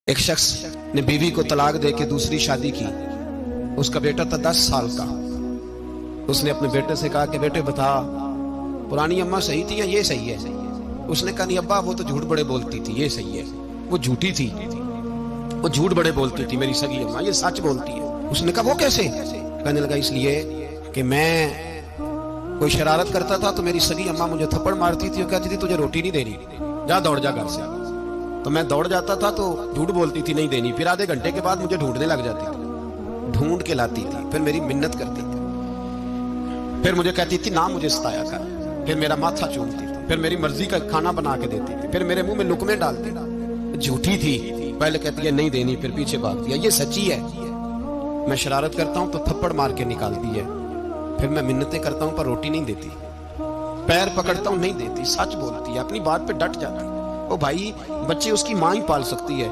एक शख्स ने बीवी को तलाक दे के दूसरी शादी की। उसका बेटा था 10 साल का। उसने अपने बेटे से कहा कि बेटे बता, पुरानी अम्मा सही थी या ये सही है? उसने कहा नहीं अब्बा, वो तो झूठ बड़े बोलती थी, ये सही है। वो झूठी थी, वो झूठ बड़े बोलती थी मेरी सगी अम्मा, ये सच बोलती है। उसने कहा वो कैसे? कहने लगा इसलिए कि मैं कोई शरारत करता था तो मेरी सगी अम्मा मुझे थप्पड़ मारती थी और कहती थी तुझे रोटी नहीं देनी, जा दौड़ जा घर से। तो मैं दौड़ जाता था तो झूठ बोलती थी नहीं देनी, फिर आधे घंटे के बाद मुझे ढूंढने लग जाती थी, ढूंढ के लाती थी, फिर मेरी मिन्नत करती थी, फिर मुझे कहती थी ना मुझे सताया कर, फिर मेरा माथा चूमती थी, फिर मेरी मर्जी का खाना बना के देती थी, फिर मेरे मुंह में लुकमे डालती। झूठी थी, पहले कहती है नहीं देनी, फिर पीछे भागती है, ये सच्ची है। मैं शरारत करता हूं तो थप्पड़ मार के निकालती है, फिर मैं मिन्नतें करता हूं पर रोटी नहीं देती, पैर पकड़ता हूं नहीं देती, सच बोलती है, अपनी बात पे डट जाती है। ओ भाई, बच्चे उसकी मां ही पाल सकती है,